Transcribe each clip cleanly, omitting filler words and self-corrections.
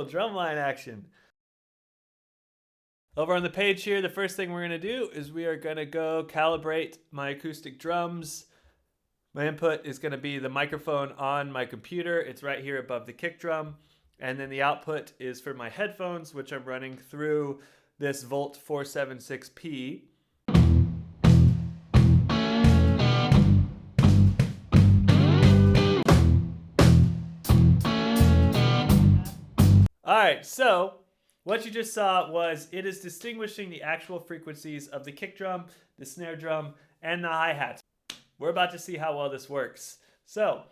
little drumline action. Over on the page here, the first thing we're going to do is we are going to go calibrate my acoustic drums. My input is going to be the microphone on my computer. It's right here above the kick drum. And then the output is for my headphones, which I'm running through this Volt 476P. All right, so what you just saw was it is distinguishing the actual frequencies of the kick drum, the snare drum, and the hi-hats. We're about to see how well this works. So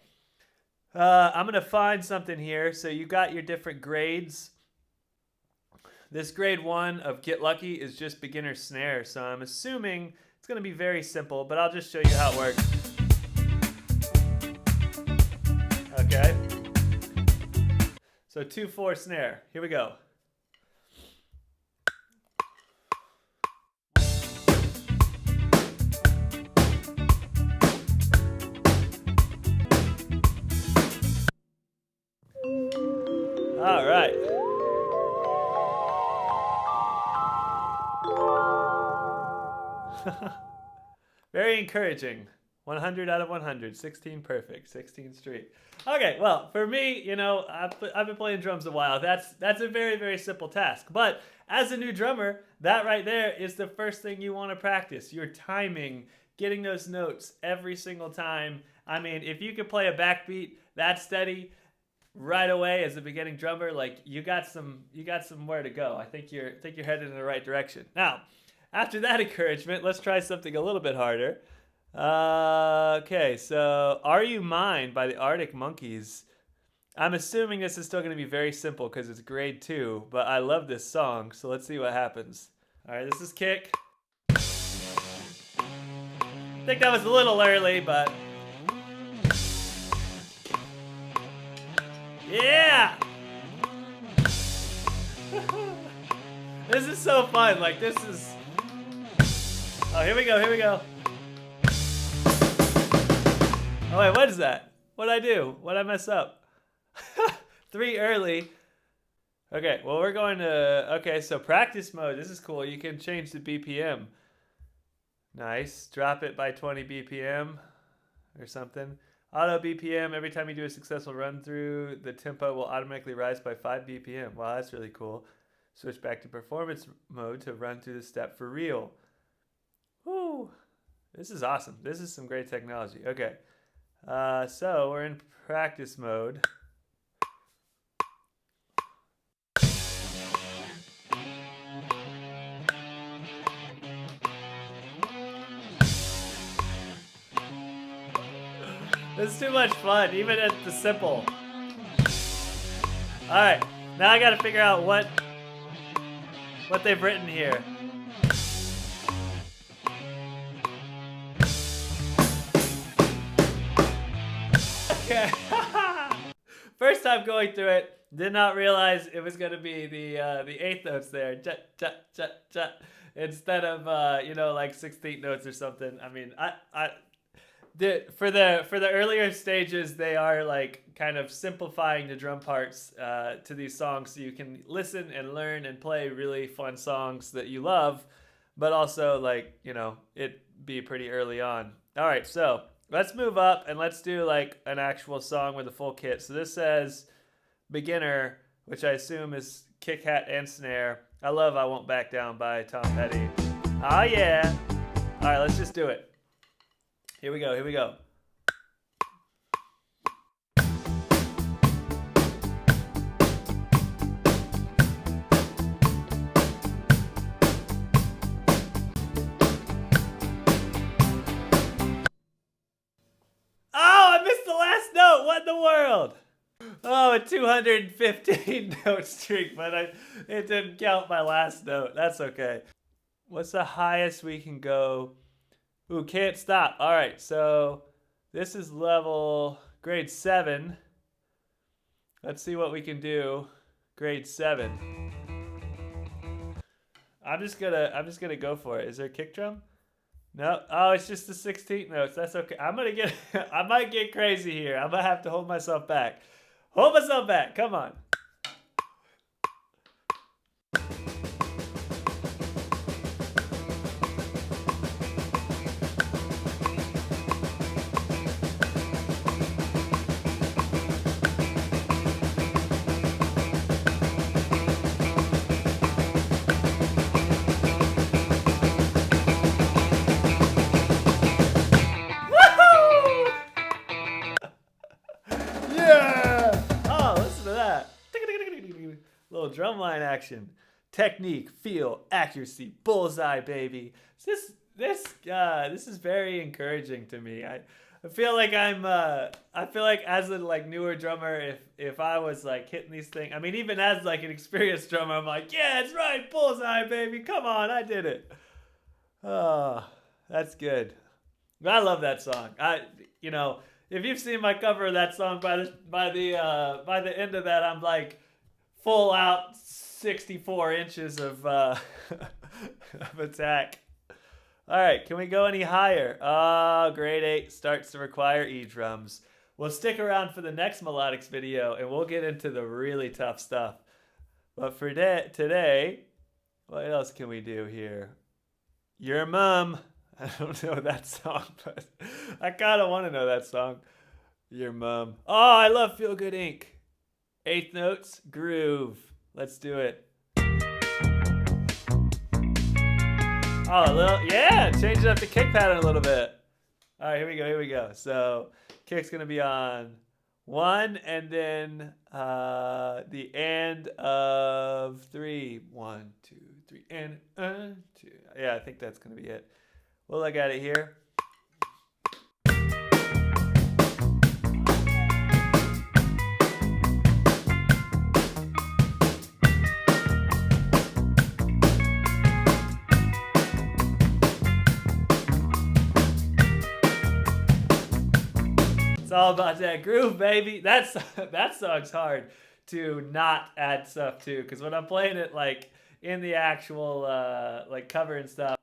I'm going to find something here. So you got your different grades. This grade 1 of Get Lucky is just beginner snare. So I'm assuming it's going to be very simple, but I'll just show you how it works. Okay. So 2/4 snare. Here we go. All right. Very encouraging. 100 out of 100. 16 perfect. 16 straight. Okay, well, for me, you know, I've been playing drums a while. That's a very, very simple task. But as a new drummer, that right there is the first thing you want to practice. Your timing, getting those notes every single time. I mean, if you could play a backbeat that steady right away as a beginning drummer, like you got somewhere to go. I think you're headed in the right direction. Now, after that encouragement, let's try something a little bit harder. Okay, so Are You Mine by the Arctic Monkeys. I'm assuming this is still going to be very simple because it's grade 2, but I love this song, so let's see what happens. All right, this is kick. I think that was a little early, but yeah! This is so fun. Like, this is... Oh, here we go. Oh, wait, what is that? What'd I do? What'd I mess up? 3 early. Okay, well, we're going to... Okay, so practice mode. This is cool. You can change the BPM. Nice. Drop it by 20 BPM or something. Auto BPM, every time you do a successful run through, the tempo will automatically rise by 5 BPM. Wow, that's really cool. Switch back to performance mode to run through the step for real. Woo! This is awesome. This is some great technology. Okay. So we're in practice mode. This is too much fun, even at the simple. Alright, now I gotta figure out what they've written here. Okay. First time going through it, did not realize it was gonna be the 8th notes there. Instead of you know, like 16th notes or something. I mean, for the earlier stages, they are like kind of simplifying the drum parts to these songs so you can listen and learn and play really fun songs that you love, but also, like, you know, it be pretty early on. All right, so let's move up and let's do like an actual song with a full kit. So this says beginner, which I assume is kick, hat, and snare. I love I Won't Back Down by Tom Petty. Oh yeah. All right, let's just do it. Here we go. Oh, I missed the last note. What in the world? Oh, a 215 note streak, but it didn't count my last note. That's okay. What's the highest we can go? Ooh, can't stop. All right, so this is level grade 7. Let's see what we can do. Grade 7. I'm just gonna go for it. Is there a kick drum? No. Oh, it's just the 16th notes. That's okay. I might get crazy here. I'm gonna have to hold myself back. Hold myself back. Come on. little drumline action. Technique, feel, accuracy, bullseye, baby. This is very encouraging to me. I feel like I feel like as a like newer drummer, if I was like hitting these things, I mean, even as like an experienced drummer, I'm like, yeah, it's right, bullseye, baby. Come on, I did it. Oh, that's good. I love that song. If you've seen my cover of that song, by the end of that, I'm like full out 64 inches of of attack. All right, can we go any higher? Grade 8 starts to require E drums. We'll stick around for the next melodics video, and we'll get into the really tough stuff. But for today, what else can we do here? Your Mom. I don't know that song, but I kind of want to know that song. Your Mom. Oh, I love Feel Good Inc. Eighth notes, groove. Let's do it. Oh, change it up the kick pattern a little bit. All right, here we go. So kick's gonna be on 1, and then the end of 3. 1, 2, 3, and 2. Yeah, I think that's gonna be it. We'll look at it here. It's all about that groove, baby. That song's hard to not add stuff to, because when I'm playing it like in the actual like cover and stuff,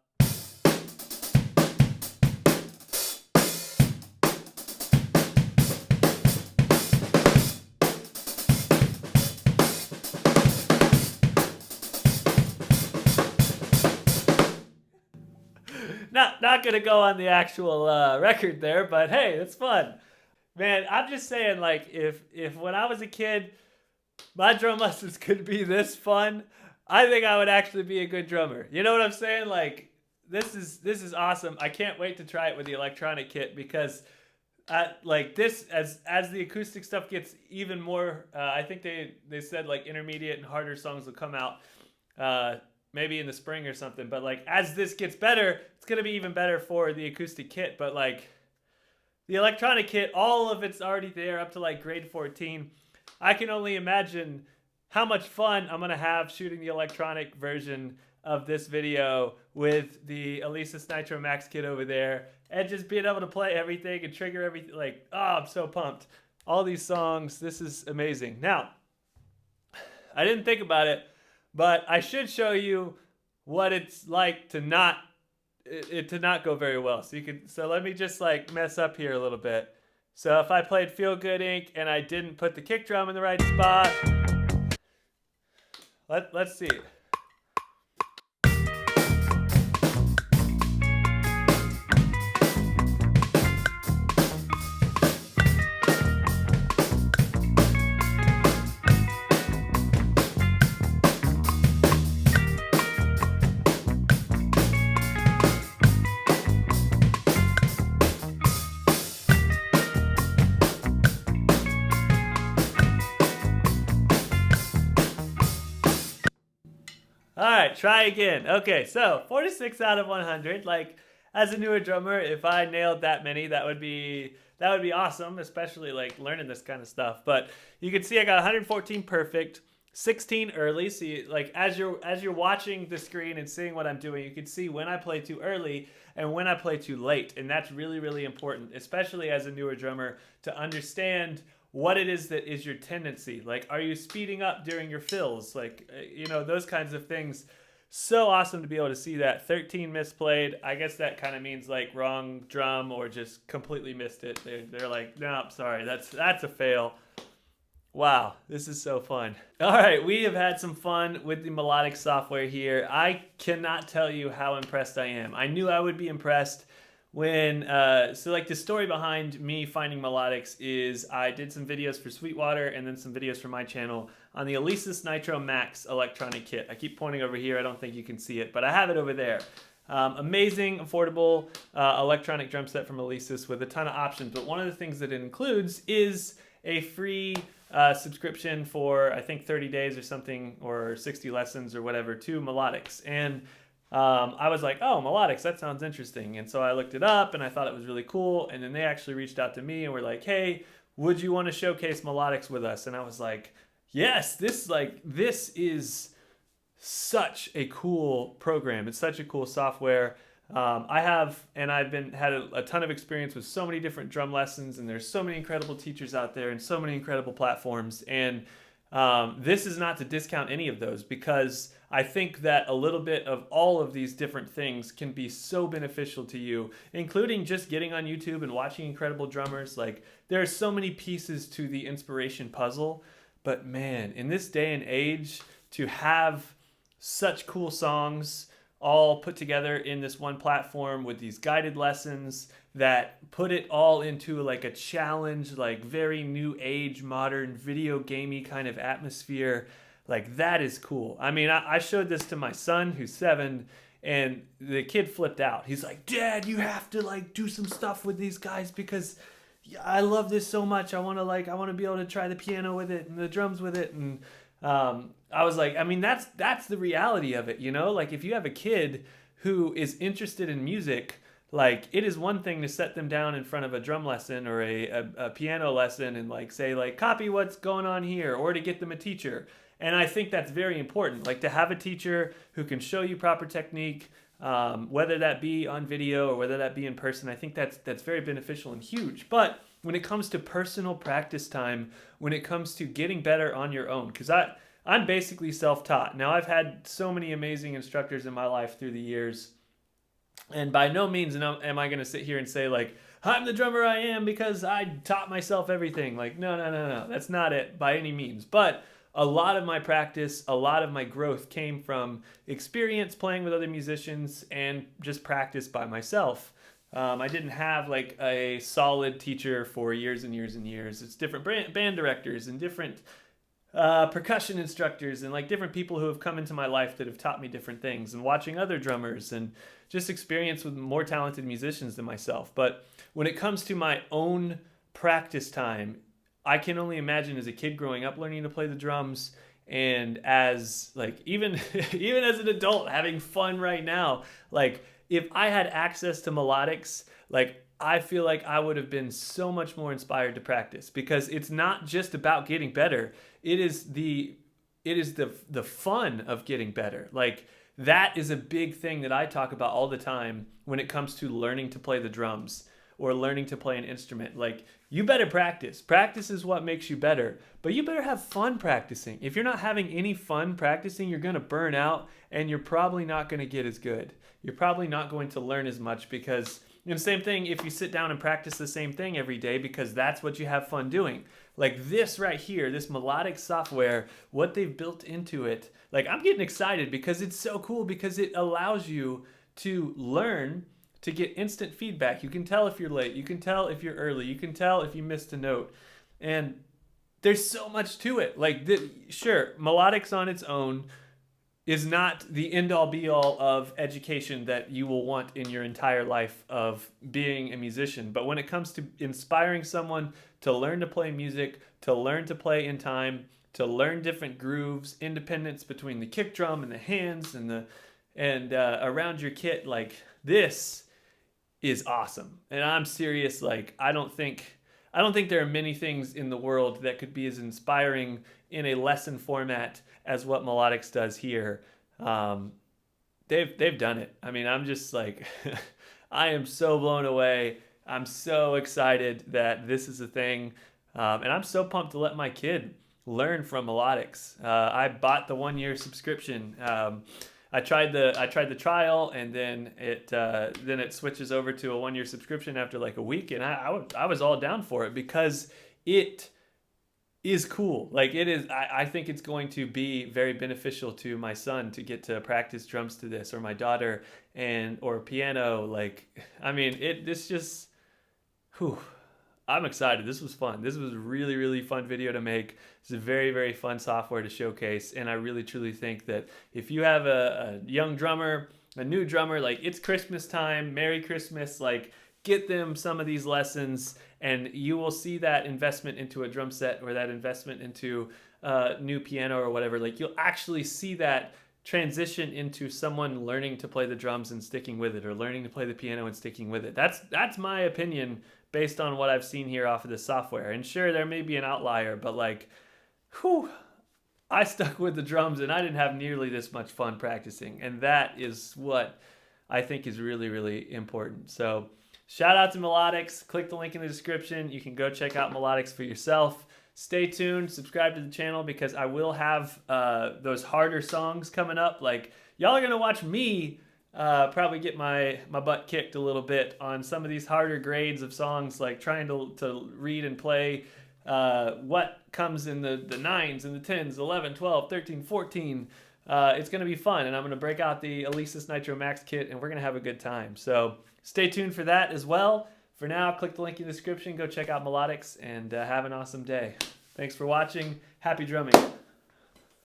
not gonna go on the actual record there, but hey, it's fun. Man, I'm just saying, like, if when I was a kid, my drum lessons could be this fun, I think I would actually be a good drummer. You know what I'm saying? Like, this is awesome. I can't wait to try it with the electronic kit, because like this, as the acoustic stuff gets even more, I think they said like intermediate and harder songs will come out maybe in the spring or something. But like as this gets better, it's gonna be even better for the acoustic kit. But like the electronic kit, all of it's already there up to like grade 14. I can only imagine how much fun I'm gonna have shooting the electronic version of this video with the Alesis Nitro Max kit over there, and just being able to play everything and trigger everything. Like, oh, I'm so pumped. All these songs, this is amazing. Now, I didn't think about it, but I should show you what it's like to not go very well. So let me just like mess up here a little bit. So if I played Feel Good Inc. and I didn't put the kick drum in the right spot, let's see. All right, try again. Okay, so 46 out of 100. Like, as a newer drummer, if I nailed that many, that would be awesome, especially like learning this kind of stuff. But you can see I got 114 perfect, 16 early. See, like as you're watching the screen and seeing what I'm doing, you can see when I play too early and when I play too late, and that's really, really important, especially as a newer drummer, to understand what it is that is your tendency. Like, are you speeding up during your fills? Like, those kinds of things. So awesome to be able to see that. 13 misplayed. I guess that kind of means like wrong drum or just completely missed it. They're like, no, I'm sorry, that's a fail. Wow, this is so fun. All right, we have had some fun with the melodic software here. I cannot tell you how impressed I am. I knew I would be impressed when so like the story behind me finding melodics is I did some videos for Sweetwater and then some videos for my channel on the Alesis Nitro Max electronic kit. I keep pointing over here, I don't think you can see it, but I have it over there. Amazing, affordable electronic drum set from Alesis with a ton of options, but one of the things that it includes is a free subscription for I think 30 days or something, or 60 lessons or whatever, to Melodics. And I was like, oh, Melodics, that sounds interesting. And so I looked it up and I thought it was really cool. And then they actually reached out to me and were like, hey, would you want to showcase Melodics with us? And I was like, yes, this is such a cool program. It's such a cool software. I've had a ton of experience with so many different drum lessons, and there's so many incredible teachers out there and so many incredible platforms. And this is not to discount any of those, because I think that a little bit of all of these different things can be so beneficial to you, including just getting on YouTube and watching incredible drummers. Like, there are so many pieces to the inspiration puzzle, but man, in this day and age, to have such cool songs all put together in this one platform with these guided lessons that put it all into like a challenge, like very new age, modern, video gamey kind of atmosphere, like that is cool. I mean, I showed this to my son who's 7, and the kid flipped out. He's like, Dad, you have to like do some stuff with these guys because I love this so much. I want to be able to try the piano with it and the drums with it. And I was like, I mean, that's the reality of it, you know? Like, if you have a kid who is interested in music, like, it is one thing to set them down in front of a drum lesson or a piano lesson and like say like, copy what's going on here, or to get them a teacher. And I think that's very important, like to have a teacher who can show you proper technique, whether that be on video or whether that be in person. I think that's very beneficial and huge. But when it comes to personal practice time, when it comes to getting better on your own, because I'm basically self-taught. Now, I've had so many amazing instructors in my life through the years, and by no means am I going to sit here and say like, I'm the drummer I am because I taught myself everything. Like, no, that's not it by any means. But a lot of my practice, a lot of my growth came from experience playing with other musicians and just practice by myself. I didn't have like a solid teacher for years and years and years. It's different band directors and different percussion instructors and like different people who have come into my life that have taught me different things, and watching other drummers and just experience with more talented musicians than myself. But when it comes to my own practice time, I can only imagine as a kid growing up learning to play the drums, and as like even as an adult having fun right now, like if I had access to Melodics, like I feel like I would have been so much more inspired to practice, because it's not just about getting better. It is the fun of getting better. Like, that is a big thing that I talk about all the time when it comes to learning to play the drums or learning to play an instrument. Like, you better practice. Practice is what makes you better, but you better have fun practicing. If you're not having any fun practicing, you're going to burn out, and you're probably not going to get as good. You're probably not going to learn as much, because and the same thing if you sit down and practice the same thing every day because that's what you have fun doing. Like this right here, this melodic software, what they've built into it, like I'm getting excited because it's so cool, because it allows you to learn to get instant feedback. You can tell if you're late, you can tell if you're early, you can tell if you missed a note. And there's so much to it. Like, sure, melodics on its own is not the end-all be-all of education that you will want in your entire life of being a musician. But when it comes to inspiring someone to learn to play music, to learn to play in time, to learn different grooves, independence between the kick drum and the hands and around your kit, like this is awesome. And I'm serious. Like, I don't think there are many things in the world that could be as inspiring in a lesson format as what Melodics does here. They've done it. I mean, I'm just like, I am so blown away. I'm so excited that this is a thing. And I'm so pumped to let my kid learn from Melodics. I bought the 1-year subscription. I tried the trial, and then it switches over to a 1-year subscription after like a week, and I was all down for it because it is cool. Like, it is. I think it's going to be very beneficial to my son to get to practice drums to this, or my daughter, or piano. Like, I mean, this just, whew. I'm excited. This was fun. This was a really, really fun video to make. It's a very, very fun software to showcase. And I really, truly think that if you have a young drummer, a new drummer, like, it's Christmas time, Merry Christmas, like, get them some of these lessons, and you will see that investment into a drum set or that investment into new piano or whatever. Like, you'll actually see that transition into someone learning to play the drums and sticking with it, or learning to play the piano and sticking with it. That's my opinion based on what I've seen here off of this software. And sure, there may be an outlier, but like, whew, I stuck with the drums and I didn't have nearly this much fun practicing. And that is what I think is really, really important. So shout out to Melodics. Click the link in the description. You can go check out Melodics for yourself. Stay tuned, subscribe to the channel, because I will have those harder songs coming up. Like, y'all are gonna watch me probably get my butt kicked a little bit on some of these harder grades of songs, like trying to read and play what comes in the 9s and the 10s, 11, 12, 13, 14. It's gonna be fun, and I'm gonna break out the Alesis Nitro Max kit, and we're gonna have a good time. So stay tuned for that as well. For now, click the link in the description, go check out Melodics, and have an awesome day. Thanks for watching. Happy drumming.